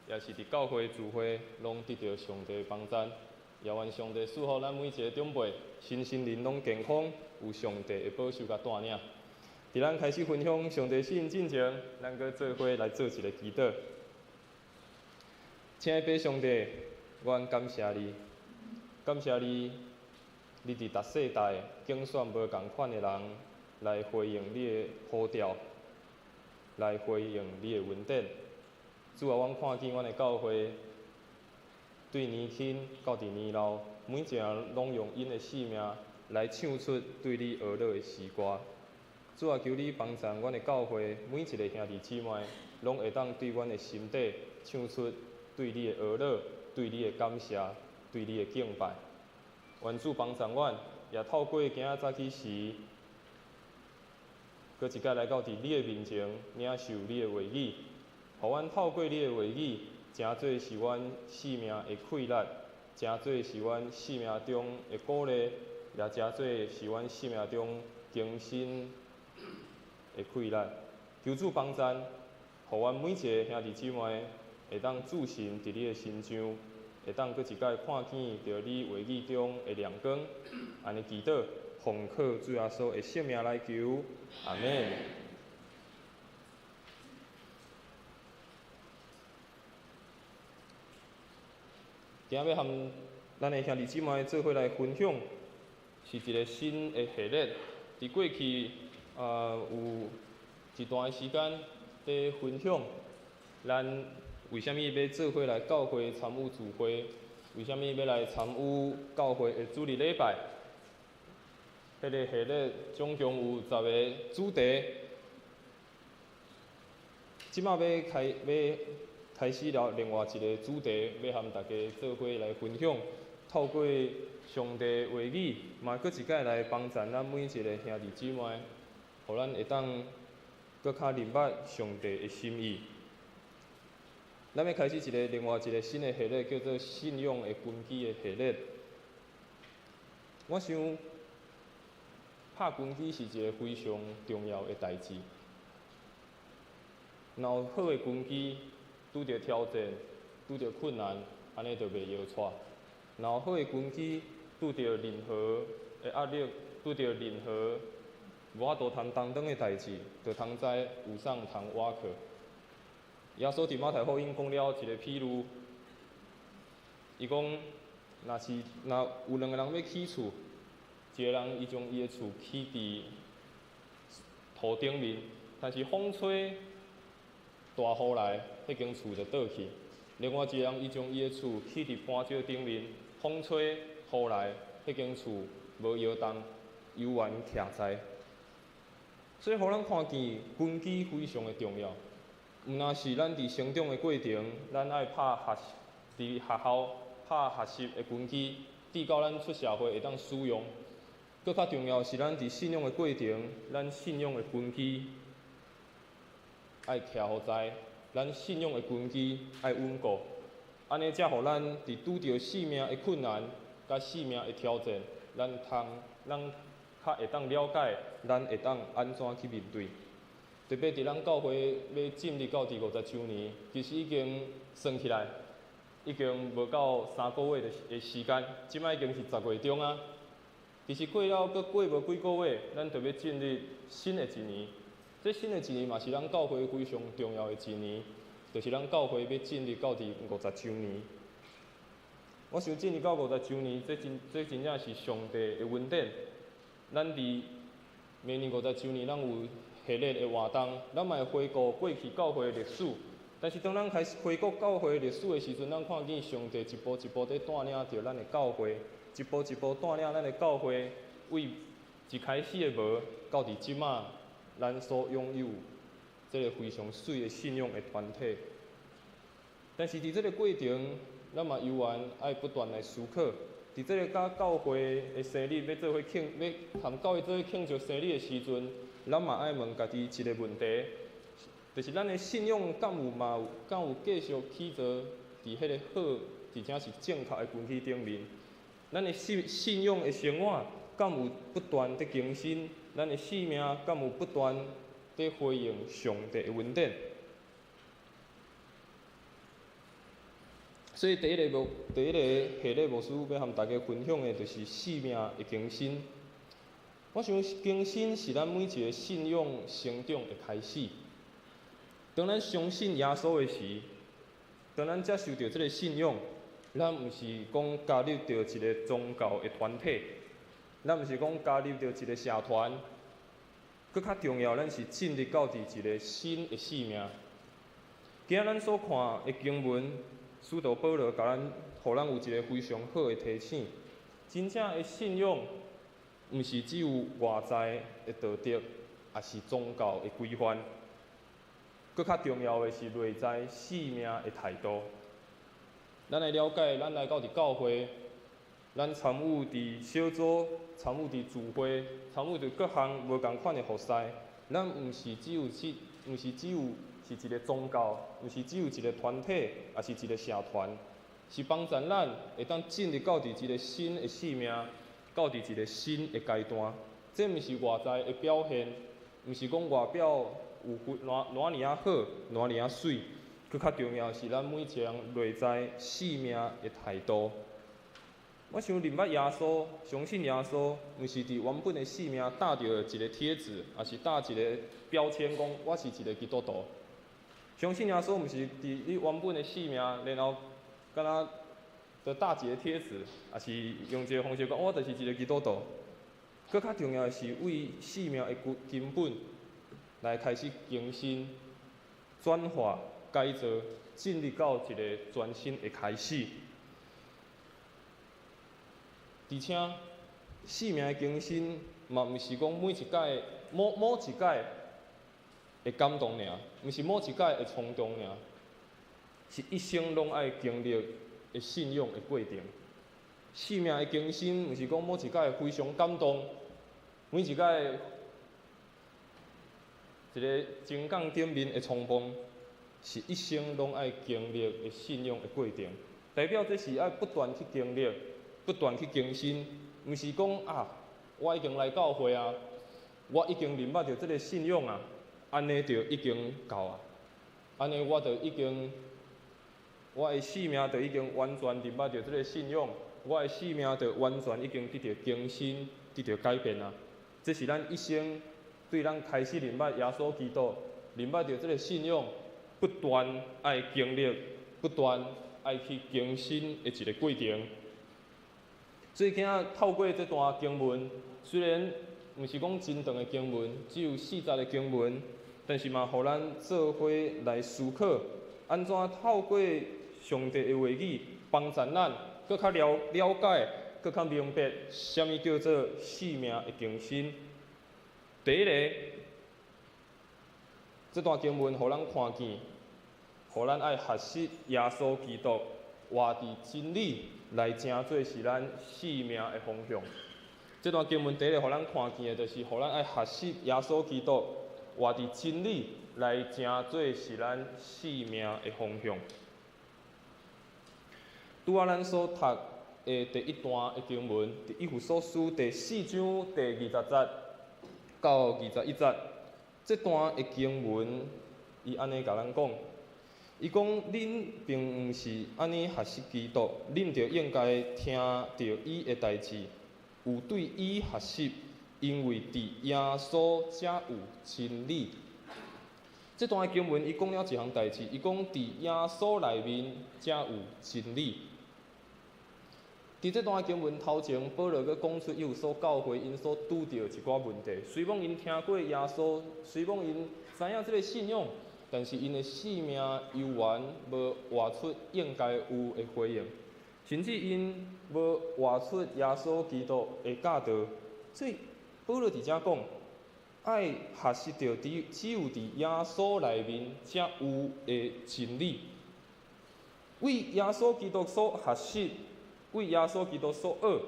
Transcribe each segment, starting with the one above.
也是伫教会聚会，拢得到上帝的帮赞。也愿上帝赐福咱每一个长辈，身心灵拢健康，有上帝的保守甲带领。伫咱开始分享上帝信进前，咱搁做伙来做一个祈祷。亲爱的上帝，阮感谢你，感谢你，你伫逐世代拣选无共款的人来回应你的呼召，来回应你的恩典。主啊，阮看见阮的教会，对年轻到伫年老，每一个人拢用因的性命来唱出对你而乐的诗歌。主啊，求你帮助阮的教会，每一个兄弟姊妹，拢会当对阮的心底唱出对你的而乐、对你的感谢、对你的敬拜。愿主帮助阮，也透过今仔早起时，搁一摆来到伫你的面前，领受你的话语。互阮透过你的话语，诚做是阮生命的快乐，诚做是阮生命中的鼓励，也诚做是阮生命中更新的快乐。求主帮助，互阮每一个兄弟姊妹会当自信伫你的心上，会当搁一摆看见着你话语中的亮光。安尼祈祷，奉靠主耶稣的圣名来求，阿门。今日要和咱的兄弟姊妹做伙来分享，是一个新的系列。伫过去有一段时间在分享，咱为虾米要做伙来教会参与聚会？为虾米要来参与教会的主日礼拜？迄个系列总共有10个主题。即马要开始了另外一个主题，要和大家做伙来分享。透过上帝话语，嘛搁一摆来帮助咱每一个兄弟姊妹，互咱会当搁较明白上帝的心意。咱要开始另外一个新的系列，叫做信仰的根基的系列。我想，拍根基是一个非常重要的代志。若有好的根基，拄着挑战、拄着困难，安尼就袂摇掣。若有好的根基，拄着任何的压力，拄着任何无法度通担当的代志，就通知有送通瓦靠。耶稣伫马太福音讲了一个譬如，伊讲，若有2个人要起厝，一个人伊将伊的厝起伫土顶面，但是风吹大雨来，迄间厝就倒去。另外一个人伊将伊的厝起伫磐石顶面，风吹雨来，迄间厝无摇动，犹原徛在。所以，互咱看见根基非常的重要。毋但是咱伫成长的过程，咱爱伫学校拍学习的根基，直到咱出社会会当使用。搁较重要是咱伫信仰的过程，咱信仰的根基爱徛好在，咱信仰的根基爱稳固，安尼才互咱伫拄着生命的困难甲生命的挑战，咱较会当了解，咱会当安怎去面对。特别伫咱教会要进入到第50周年，其实已经算起来，已经无到3个月的时间，即摆已经是10月中啊。其实过了，搁过无几个月，咱就要进入新的一年。这新的一年嘛，是咱教会非常重要的一年，就是咱教会要进入到第50周年。我想进入到50周年，这真正是上帝的恩典。咱伫明年50周年，咱有系列的活动，咱嘛会回顾过去教会的历史。但是当咱开始回顾教会历史的时阵，咱看见上帝一步一步在带领着咱的教会，一步一步带领咱的教会，为一开始的无，到伫即马咱所拥有这个非常水的信仰的团体。但是伫这个过程，咱嘛犹原爱不断来思考。伫这个甲教会的生日要做伙要和教会做伙庆祝生日的时阵，咱嘛爱问家己一个问题，就是咱的信仰敢有继续起坐伫迄个好，而且是正确的根基顶面？咱的信仰的生活敢有不断的更新？咱的生命敢有不断的回应上帝的恩典？所以第一个系列牧师要和大家分享的，就是生命的更新。我想更新是咱每一个信仰成长的开始。当咱相信耶稣的时，当咱接受到这个信仰，咱毋是讲加入到一个宗教的团体，咱毋是讲加入到一个社团，搁较重要，咱是进入到伫一个新的生命。今仔咱所看的经文，使徒保罗互咱有一个非常好的提醒。真正的信仰，毋是只有外在的道德，也是宗教的规范。搁较重要的是内在生命的态度。咱来了解，咱来到伫教会，咱参与伫小组，参与伫聚会，参与伫各项无共款的服侍。咱毋是只有是一个宗教，毋是只有一个团体，也是一个社团，是帮助咱会当进入到伫一个新的生命，到伫一个新的阶段。这毋是外在的表现，毋是讲外表有哪尼啊好，哪尼啊水，搁较重要是咱每一个人内在生命的态度。我想认捌耶稣，相信耶稣，毋是伫原本的生命带着一个贴纸，也是带一个标签，讲我是一个基督徒。相信耶稣，毋是伫你原本的生命，然后敢若就带一个贴纸，也是用一个方式讲，我就是一个基督徒。搁较重要的是为生命的根本来开始更新、转化、改造，进入到一个全新的开始。而且，生命的更新嘛，毋是讲每一届某一届会感动尔，毋是某一届会冲动尔，是一生拢爱经历的信仰的过程。生命的更新，毋是讲某一届非常感动，每一届一个情感顶面的冲碰，是一生拢爱经历的信仰的过程。代表这是爱不断去经历，不断去更新，毋是讲啊，我已经来教会啊，我已经认捌到这个信仰啊。安尼就已经够啊！安尼我的生命就已经完全认捌到这个信仰，我的生命就完全已经得到更新、得到改变啊！这是咱一生对咱开始认捌耶稣基督、认捌到这个信仰，不断爱经历、不断爱去更新的一个过程。所以今仔透过这段经文，虽然毋是讲真长的经文，只有4节的经文。但是嘛，互咱做伙来思考，安怎透过上帝的话语，帮助咱更较了解、更较明白，啥物叫做生命的更新。第一个，这段经文互咱看见，互咱爱学习耶稣基督活伫真理，来成做是咱生命的方向。这段经文第一个互咱看见的，就是互咱爱学习耶稣基督。活伫真理来成做是咱生命的方向。拄仔咱所读的第一段的经文，伫以弗所书第4章第20节到21节，这段的经文，伊安尼甲咱讲，伊讲恁并毋是安尼学习基督，恁就应该听到伊的代志，有对伊学习。因为伫耶稣才有真理。这段经文伊讲了一项代志，伊讲伫耶稣内面才有真理。伫这段经文头前，保罗佮讲出伊有所教会因所拄到一寡问题。虽讲因听过耶稣，虽讲因知影这个信仰，但是因的生命犹原无活出应该有的回应，甚至因无活出耶稣基督的教导。所以保罗伫遮讲，爱学习到只有伫耶稣内面才有的真理。为耶稣基督所学习，为耶稣基督所学，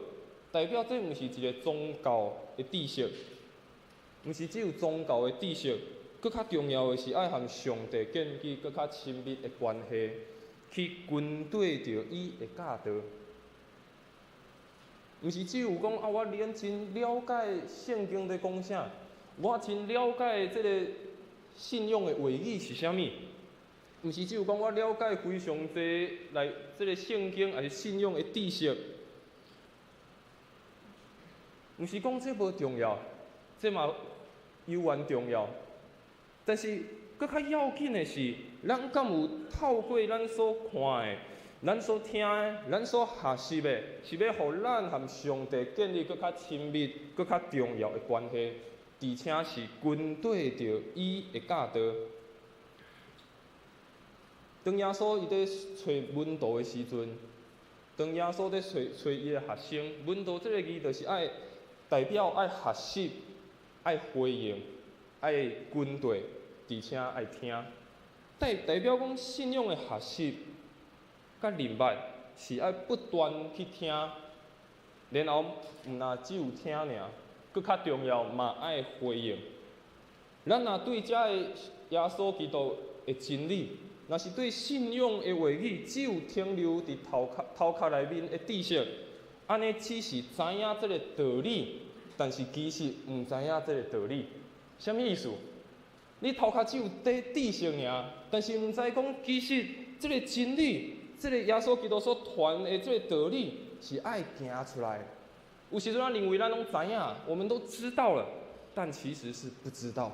代表这毋是一个宗教的知识，毋是只有宗教的知识，更较重要的是爱和上帝建立更较亲密的关系，去跟对着伊的教导。毋是只有讲啊，我认真了解圣经在讲啥，我真了解这个信仰的话语是啥物，毋是只有讲我了解非常侪来即个圣经还是信仰的知识，毋是讲这无重要，这嘛尤为重要。但是搁较要紧的是，咱敢有透过咱所看的、咱所听的、咱所学习的，是要互咱和上帝建立搁较亲密、搁较重要的关系，而且是军队着伊的教导。当耶稣伊在找门徒的时阵，当耶稣在找伊的学生，门徒这个字就是爱代表爱学习、爱回应、爱军队，而且爱听。代表讲信仰的学习，甲明白是爱不断去听，然后毋若只有听尔，搁较重要嘛爱回应。咱若对遮个耶稣基督的真理，若是对信仰的话语，只有停留伫头壳内面的知识，安尼只是知影这个道理，但是其实毋知影这个道理。什么意思？你头壳只有在知识尔，但是毋知讲其实这个真理，这个耶稣基督所传的这个道理是爱行出来的。有时阵咱认为咱拢知影，我们都知道了，但其实是不知道。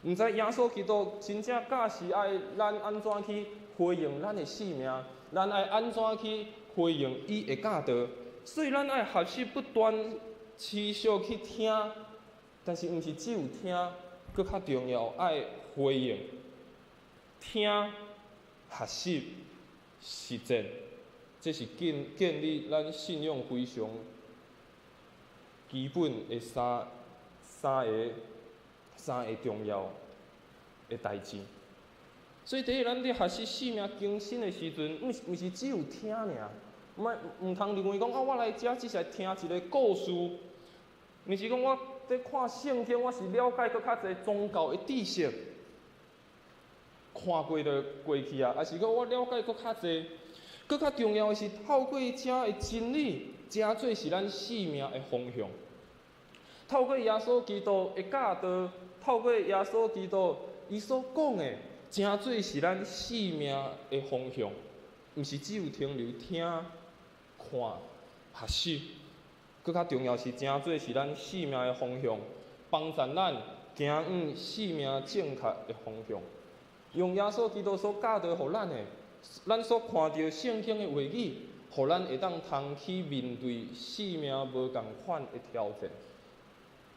毋知耶稣基督真正教是爱咱安怎去回应咱的使命，咱爱安怎去回应伊的教导。所以咱爱学习不断持续去听，但是毋是只有听，搁较重要爱回应、听、学习、实践，这是建立咱信仰非常基本的三个重要的代志。所以第一，咱伫学习生命更新的时阵，毋是只有听尔，毋通认为讲我来遮只是来听一个故事，毋是讲我在看圣经，我是了解搁较侪宗教的知识，看过就过去啊，还是讲我了解搁较侪，搁较重要的是透过遮的真理，真做是咱生命的方向。透过耶稣基督的教导，透过耶稣基督伊所讲的，真做是咱生命的方向，毋是只有停留听、看、学习，搁较重要是真做是咱生命的方向，帮助咱行往生命正确的方向。用耶稣基督所教导互咱的，咱所看到圣经的话语，互咱会当通去面对生命无共款的挑战。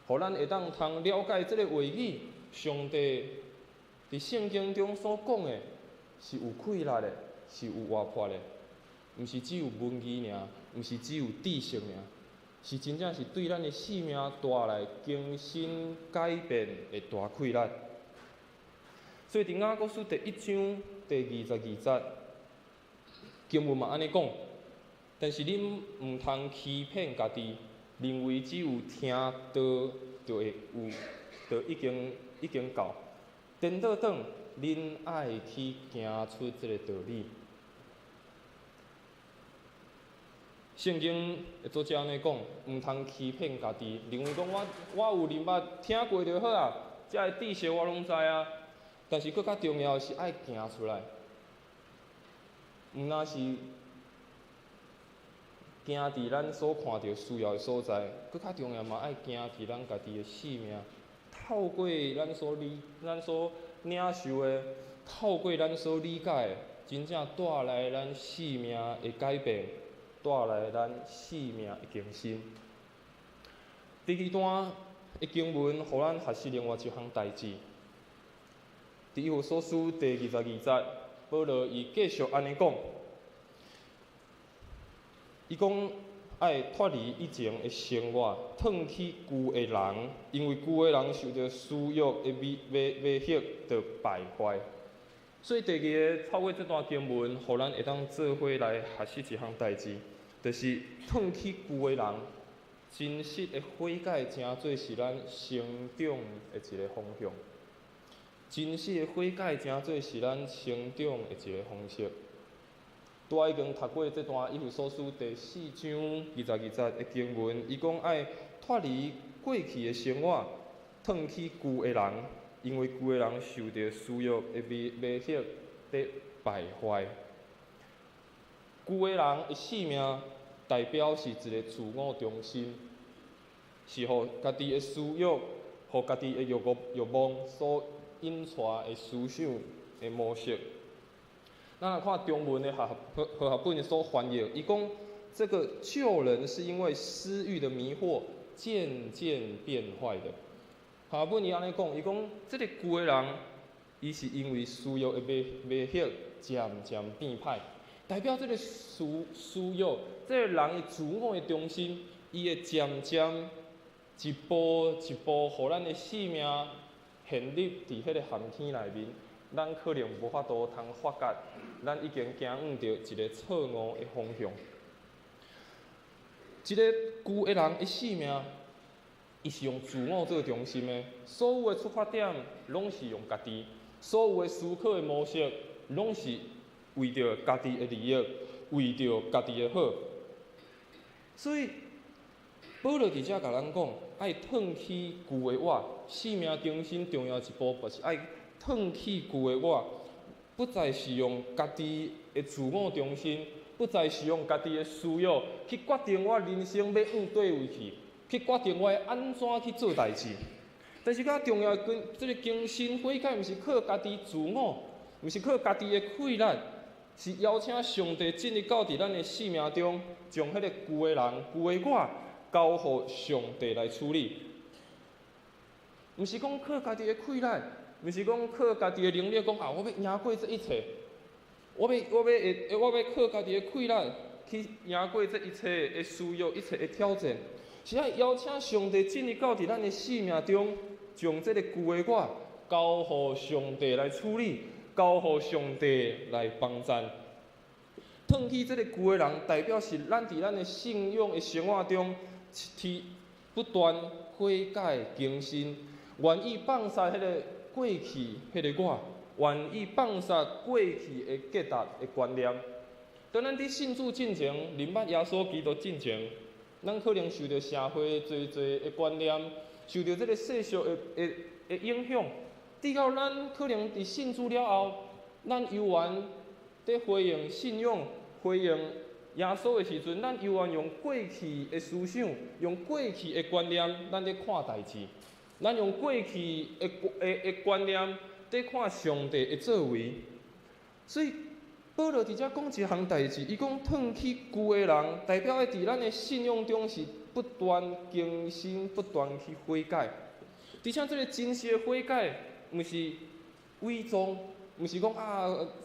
互咱会当通了解这个话语，上帝伫圣经中所讲的，是有气力的，是有活泼的，毋是只有文字尔，毋是只有知识尔，是真正是对咱的生命带来更新改变的大气力。所以伫雅各书第1章第22节，经文嘛安尼讲，但是恁毋通欺骗家己。认为只有听道就会有，就已经够。颠倒转，恁爱去行出这个道理。圣经的作者安尼讲，毋通欺骗家己，认为讲我有明白听过就好啊，遮个知识我拢知啊。但是搁较重要的是爱行出来，毋若是行伫咱所看到需要的所在，搁较重要嘛，爱行伫咱家己的生命，透过咱所领受的，透过咱所理解的，真正带来咱生命的改变，带来咱生命的更新。第二段的经文，互咱学习另外一项代志。伫以弗所书第22节，保罗伊继续安尼讲。伊讲爱脱离以前的生活，脱去旧的人，因为旧的人受到私欲的威胁，着败坏。所以第二个透过这段经文，互咱会当做伙来学习一项代志，就是脱去旧的人，真实的悔改，真做是咱成长的一个方向。真实的悔改，真做是咱成长的一个方式。拄已经读过这段以弗所书第4章22节的经文，伊讲爱脱离过去的生活，脱去旧的人，因为旧的人受到私欲的威胁，在败坏。旧的人的性命代表是一个自我中心，是互家己的私欲、互家己的欲望所引带的思想的模式。咱来看中文的和合本所翻译，伊讲这个旧人是因为私欲的迷惑渐渐变坏的。合本伊安尼讲，伊讲这个旧的人，伊是因为私欲的迷惑渐渐变歹，代表这个私欲，这个人的自我的中心，伊会渐渐一步一步，互咱的生命陷入伫迄个陷阱内面。咱可能无法度通发觉，咱已经行往着一个错误的方向。一个旧的人的生命，伊是用自我做中心的，所有的出发点拢是用家己，所有的思考的模式拢是为着家己的利益，为着家己的好。所以保罗伫遮甲咱讲，爱褪去旧的我，生命更新重要一步，就是爱褪去旧的我，不再是用家己的自我中心，不再是用家己的私欲去决定我人生要往倒位去决定我要安怎去做代志。但是较重要的，这个更新悔改，毋是靠家己自我，毋是靠家己的困难，是邀请上帝进入到伫咱的生命中，将迄个旧的人、旧的我交予上帝来处理。毋是讲靠家己的困难。毋是讲靠家己的能力，讲我要赢过这一切，我要靠家己的困难去赢过这一切的需要、一切的挑战，是要邀请上帝进入到伫咱的生命中，将这个旧的我交予上帝来处理，交予上帝来帮助。褪去这个旧的人，代表是咱伫咱的信仰的生活中，不断悔改更新，愿意放下迄个过去迄个我，愿意放下过去的结达的观念。当咱伫信主进前，认捌耶稣基督进前，咱可能受到社会侪的观念，受到这个世俗的影响。直到咱可能伫信主了后，咱犹原伫回应信仰、回应耶稣的时阵，咱犹原用过去的思想、用过去的观念，咱伫看代志。咱用过去的观念在看上帝的作为，所以保罗伫遮讲一项代志，伊讲褪去旧的人，代表伫咱的信仰中是不断更新、不断去悔改。而且这个真实的悔改，毋是伪装，毋是讲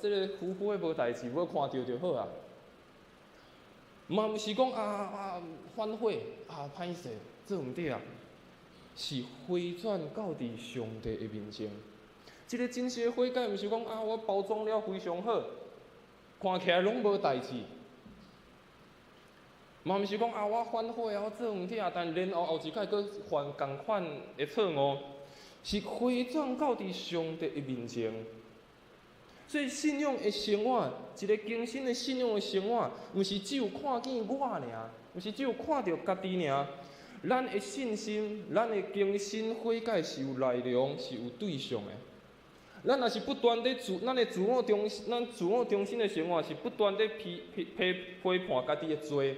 这个浮浮的无代志，我看到就好啊。嘛毋是讲反悔歹势，做毋对啊。是回转到伫上帝的面前，这个真实的悔改，毋是讲我包装了非常好，看起来拢无代志。嘛毋是讲我反悔我做毋对，但然后后一摆佫犯共款的错误，是回转到伫上帝的面前。所以信仰的生活，一个更新的信仰的生活，毋是只有看见我尔，毋是只有看到家己尔。咱的信心，咱的更新悔改是有内容，是有对象的。咱若是不断地咱自我中心的生活，是不断地批判家己的罪。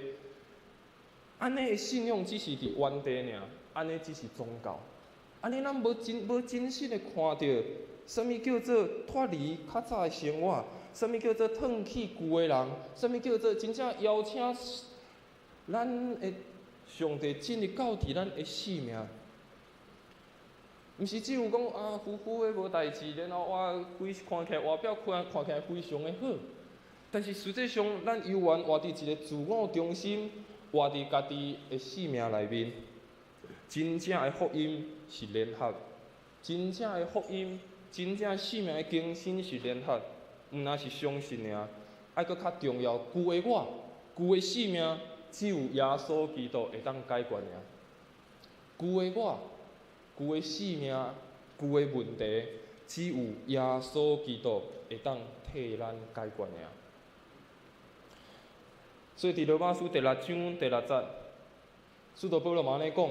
安尼的信仰只是伫原地尔，安尼只是宗教。安尼咱无真实的看到，什么叫做脱离较早的生活？什么叫做褪去旧的人？什么叫做真正邀请咱的上帝进入到伫咱的生命，毋是只有讲浮浮的无代志，然后看起来外表看起来非常的好，但是实际上咱犹原活伫一个自我中心，活伫家己的生命内面。真正的福音是联合，真正的福音，真正生命的更新是联合，毋那是相信尔，爱搁较重要，旧的我，旧的生命。只有耶稣基督会当解决尔。旧的我、旧的生命、旧的问题，只有耶稣基督会当替咱解决尔。所以伫罗马书第6章第6节，使徒保罗嘛安尼讲：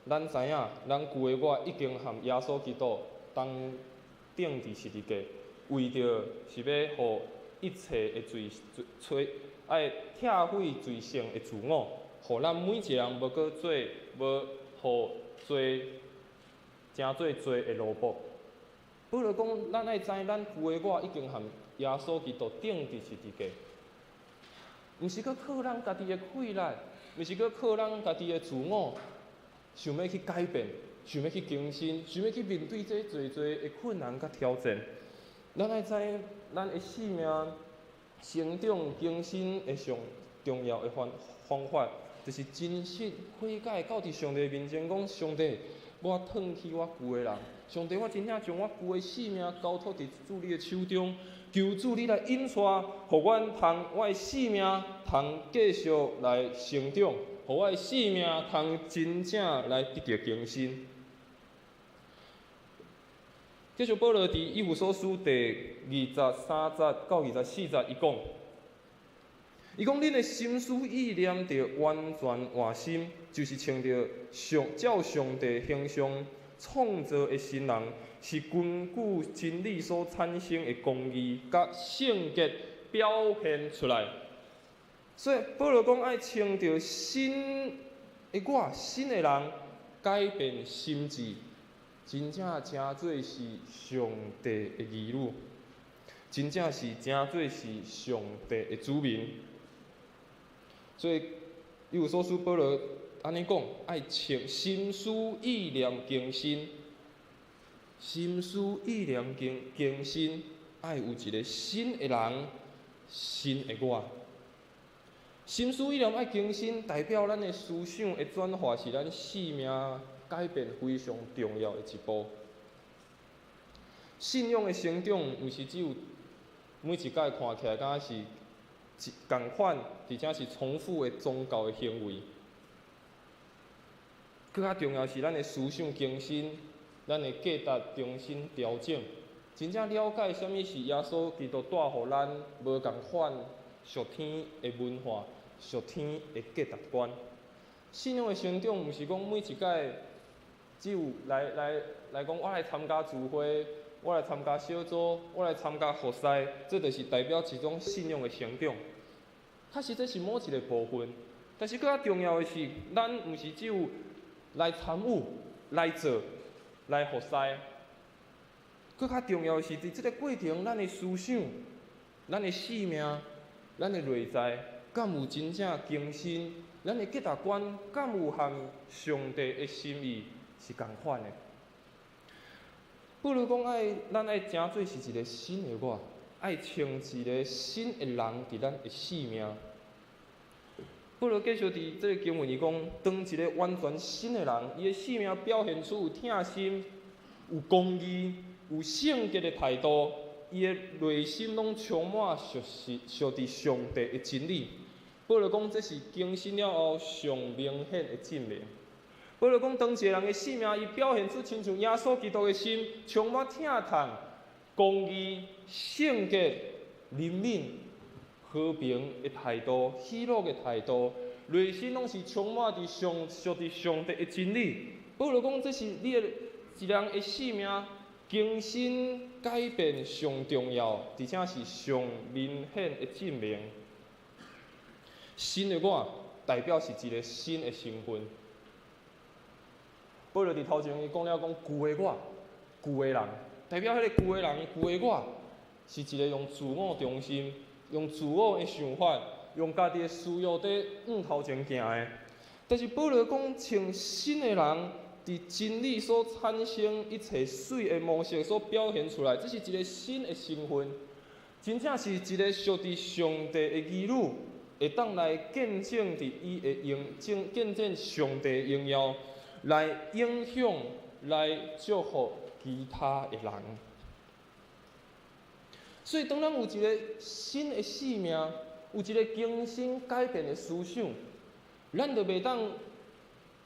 咱知影，咱旧的我已经和耶稣基督同定伫十字架，为着是要互一切的爱拆毁罪性的自我，互咱每一个人无搁做，无互真做的奴仆。保罗讲，咱爱知咱旧的我已经和耶稣基督定伫是一家，毋是搁靠咱家己的气力，毋是搁靠咱家己的自我，想要去改变，想要去更新，想要去面对这侪的困难甲挑战。咱爱知咱的生命成长更新的上重要的方法，就是真实悔改，到伫上帝面前讲：上帝，我脱去我旧的人。上帝，我真正将我旧的生命交托伫主你的手中，求主你来引带，互阮通我的生命通继续来成长，互我的生命通真正来得到更新。继续保罗伫以弗所书第23节到24节，伊讲恁的心思意念着完全换心，就是穿着照上帝形象创造的新人，是根据真理所产生的公义甲圣洁表现出来。所以保罗讲爱穿着新的我，新的人，改变心智，真正真做是上帝的儿女，真正是真做是上帝的子民。所以以弗所书保罗安尼讲，爱心思意念更新，心思意念更新，爱有一个新的人，新的我。心思意念爱更新，代表咱的思想的转化是咱生命改变非常重要的一步。信仰的成长，毋是只有每一届看起来敢若是同款，而且是重复的宗教的行为。更较重要是咱的思想更新，咱的价值重新调整，真正了解什么是耶稣基督带予咱无共款属天的文化、属天的价值观。信仰的成长，毋是讲每一届只有来讲，我来参加聚会，我来参加小组，我来参加活塞，这就是代表一种信仰的成长。确实这是某一个部分，但是更较重要的是，咱毋是只有来参与、来做、来活塞。更较重要的是，伫这个过程，咱的思想、咱的生命、咱的内在，敢有真正更新？咱的价值观，敢有和上帝的心意是共款的？不如讲咱爱真做是一个新的我，爱穿一个新的人伫咱的生命。不如继续伫这个经文里讲，当一个完全新的人，伊的生命表现出有疼心、有公义、有圣洁的态度，伊的内心拢充满属伫上帝的真理。保罗讲，这是更新了后上明显的证明。保罗讲，当一个人的生命，伊表现出亲像耶稣基督的心，充满疼痛、公义、圣洁、怜悯、和平的态度、喜乐的态度，内心拢是充满伫属伫上帝的真理。保罗讲，这是你的一人的生命更新改变上重要，而且是上明显的证明。新的我代表是一个新的身份。保罗伫头前伊讲了讲旧的我、旧的人，代表迄个旧的人、旧的我是一个用自我中心、用自我的想法、用家己的需要伫往头前行的。但是保罗讲，像新的人，伫真理所产生一切水的模式所表现出来，这是一个新的身份，真正是一个属伫上帝的儿女。会当来见证伫伊的见证上帝的荣耀，来影响、来祝福其他的人。所以，当咱有一个新的生命，有一个更新改变的思想，咱就袂当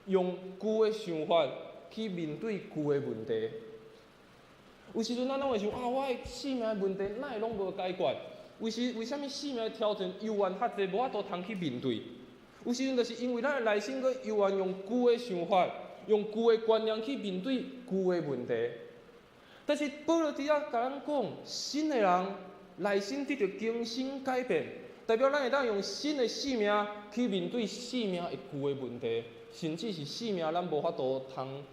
用旧的想法去面对旧的问题。有时阵咱拢会想我的生命的问题哪会拢无解决？为什么生命的挑战犹原较济，无法度通去面对？有时阵就是因为咱的内心阁犹原用旧的想法、用旧的观念去面对旧的问题。但是保罗伫遐甲咱讲，新的人内心得到更新改变，代表咱会当用新的生命去面对生命会旧的问题，甚至是生命咱无法度通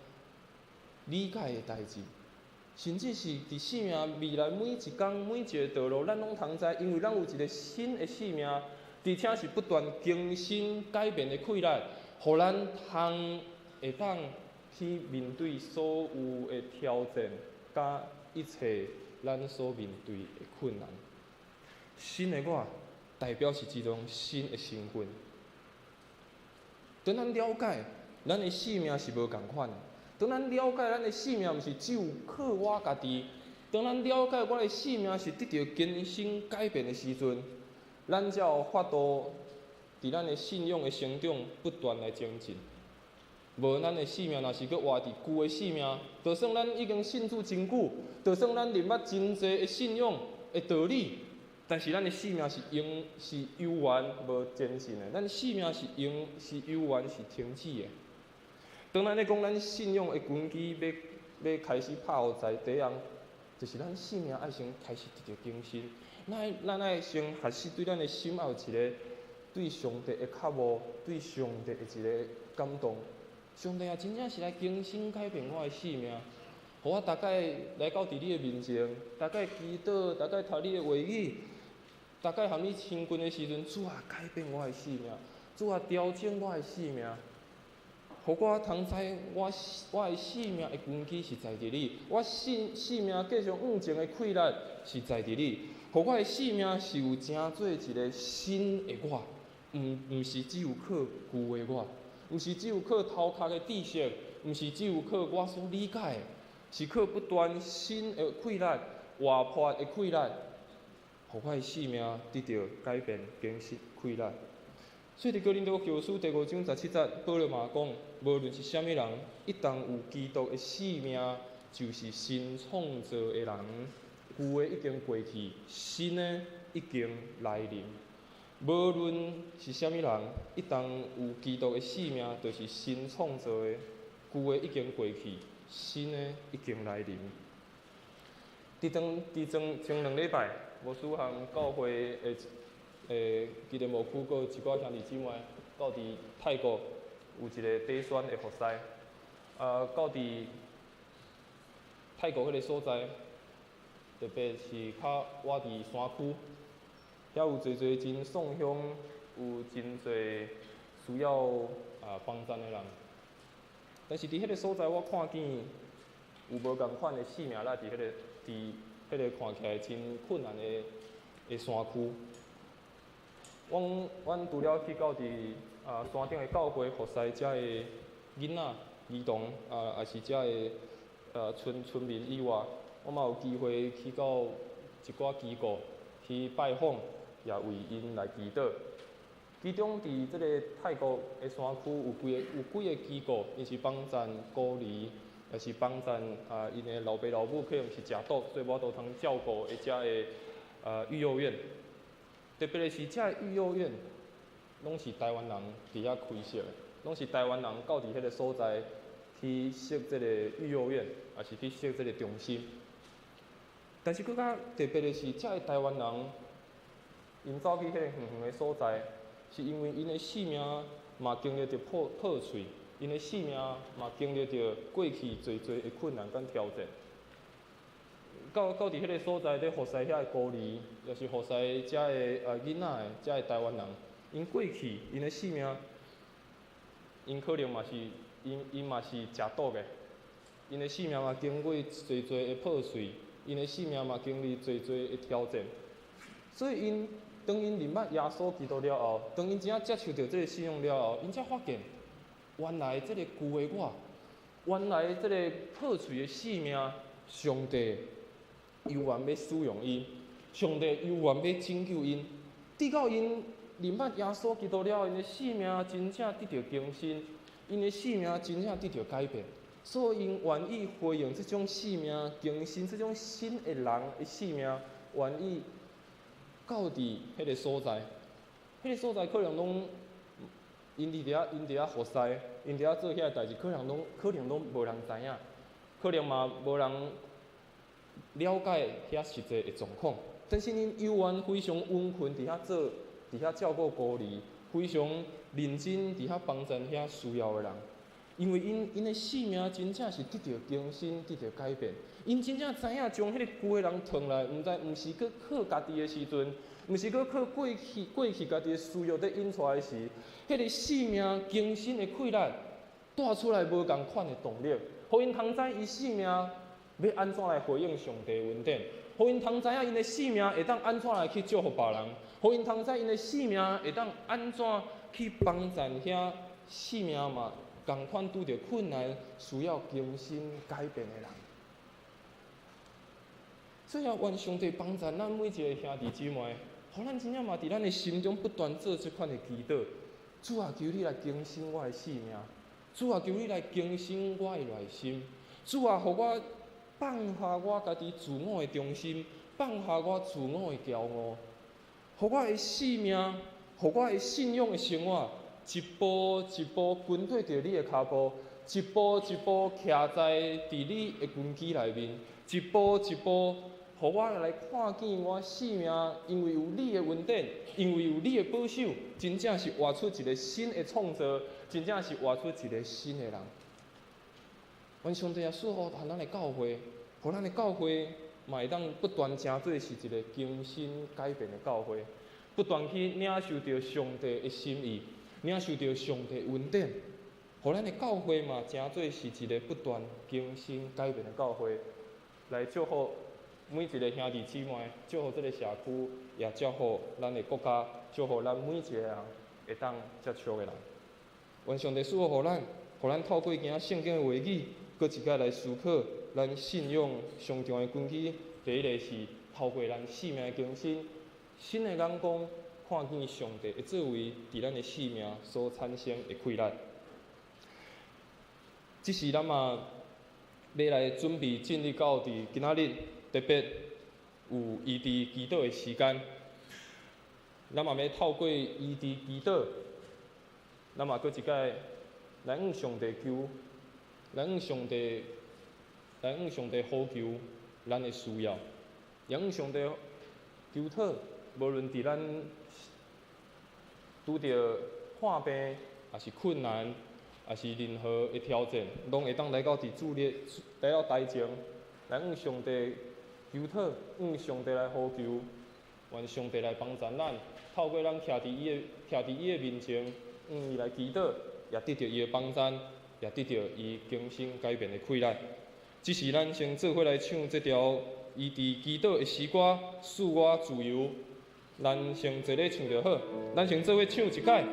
理解的代志，甚至是伫生命未来每一天每一个道路，咱拢通知，因为咱有一个新的生命，而且是不断更新改变的困难，互咱通会当去面对所有的挑战，甲一切咱所面对的困难。新的我代表是一种新的身份。当咱了解咱的生命是无共款的，当咱了解咱的生命毋是只有靠我家己，当咱了解我的生命是得到更新改变的时阵，咱才有法度伫咱的信仰的成长不断来精进。无咱的生命若是搁活伫旧的生命，就算咱已经信主真久，就算咱认捌真侪的信仰的道理，但是咱的生命是悠远无前进的，咱的生命是悠远是停止的。当咱咧讲咱信仰的根基要开始拍互在第一样，就是咱生命爱先开始得到更新。咱爱先学习对咱的心有一个对上帝的渴慕，对上帝的一个感动。上帝啊，真正是来更新改变我的生命，互我大概来到伫你的面前，大概祈祷，大概读你的话语，大概含你亲近的时阵，主啊改变我的生命，主啊调整我的生命，互我通知我的生命的根基是在伫你，我生命继续往前的困难是在伫你，互我的生命是有成做一个新的我，毋是只有靠旧的我。毋是只有靠头壳的知识，毋是只有靠我所理解的，是靠不断新的困难、活泼的困难，互我的生命得到改变、更新、困难。所以伫哥林多后书第5章17节，保罗嘛讲，无论是啥物人，一旦有基督的生命，就是新创造的人，旧的已经过去，新的已经来临。无论是啥物人，一旦有基督的生命，就是新创造的，旧的已经过去，新的已经来临。前2礼拜，牧师和教会的基督牧区，阁一寡兄弟姊妹，到伫泰国有一个短宣的服侍，到伫泰国迄个所在，特别是较活伫山区。遐有侪真送乡，有真侪需要帮助的人。但是伫迄个所在，我看见有无共款的生命啦，伫迄个看起来真困难的山区。阮除了去到伫山顶的教会服侍遮的囡仔、儿童也是遮的村民以外，我嘛有机会去到一寡机构去拜访。也为因来祈祷。其中，伫即个泰国的山区有几个机构，因是帮助孤儿，也是帮助因的老爸老母可能是食毒，所以无都通照顾的遮的育幼院。特别的是，遮的育幼院，拢是台湾人伫遐开设的，拢是台湾人到伫迄个所在去设即个育幼院，也是去设即个中心。但是，更加特别的是，遮的台湾人。因走去迄个远远的所在，是因为因的生命嘛经历着破碎，因的生命嘛经历着过去侪的困难跟挑战。到伫迄个所在咧服侍遐的孤儿，也是服侍遮的囡仔的，遮的台湾人，因过去因的生命，因可能嘛是因嘛是食毒的，因的生命嘛经过侪的破碎，因的生命嘛经历侪的挑战，所以当因认捌耶稣基督了后，当因真正接受到这个信仰了后，因才发现，原来这个旧的我，原来这个破碎的生命，上帝悠然要使用因，上帝悠然要拯救因，直到因认捌耶稣基督了后，因的生命真正得到更新，因的生命真正得到改变，所以因愿意回应这种生命更新，这种新的人的生命，愿意。到伫迄个所在，迄个所在可能拢因伫遐服侍，因伫遐做遐代志，可能拢无人知影，可能嘛无人了解遐实际的状况。但是因犹原非常温困，伫遐照顾孤儿，非常认真伫遐帮助遐需要的人。因为因的性命真正是得到更新，得到改变。因真正知影将迄个旧的人褪来，毋是搁靠家己的时阵，毋是搁靠过去家己的需要在引出来时，迄个性命更新的气力带出来无共款的动力，互因通知伊性命要安怎来回应上帝的恩典，互因通知影因的性命会当安怎来去祝福别人，互因通知因的性命会当安怎去帮助遐性命嘛。共款拄着困难、需要更新改变的人，所以要愿上帝帮助咱每一个兄弟姊妹，互咱真正嘛伫咱的心中不断做这款的祈祷。主啊，求你来更新我的性命；主啊，求你来更新我的内心；主啊，互我放下我家己自我的中心，放下我自我的骄傲，互我的性命，互我的信仰的生活。一步一步跟对着你的脚步，一步一步徛在伫你的根基内面，一步一步，互我来看见我性命，因为有你的恩典，因为有你的保守，真正是活出一个新的创造，真正是活出一个新的人。愿上帝也赐福咱的教会，互咱的教会嘛会当不断成做是一个更新改变的教会，不断去领受着上帝的心意。领受到上帝恩典，互咱的教会嘛，诚做是一个不断更新改变的教会，来祝福每一个兄弟姊妹，祝福这个社区，也祝福咱的国家，祝福咱每一个人会当接触的人。愿上帝赐福互咱透过今圣经的话语，搁一摆来思考咱信仰上重要的根基。第一个是透过咱生命的更新，新的眼光。看见上帝的作为伫咱的生命所产生的快乐。这是咱嘛要来准备进入到伫今仔日特别有异地祈祷的时间。咱嘛要透过异地祈祷，咱嘛搁一摆来向上帝求，来向上帝呼求咱的需要，也向上帝求讨，无论伫咱拄着患病，也是困难，也是任何的挑战，拢会当来到伫主列，来到台前，来向上帝求讨，向上帝来呼求，愿上帝来帮助咱，透过咱徛伫伊的面前，伊来祈祷，也得到伊的帮助，也得到伊更新改变的快乐。只是咱先做伙来唱这条异地祈祷的诗歌，赐我自由。咱先坐咧唱就好，咱先做伙唱一摆。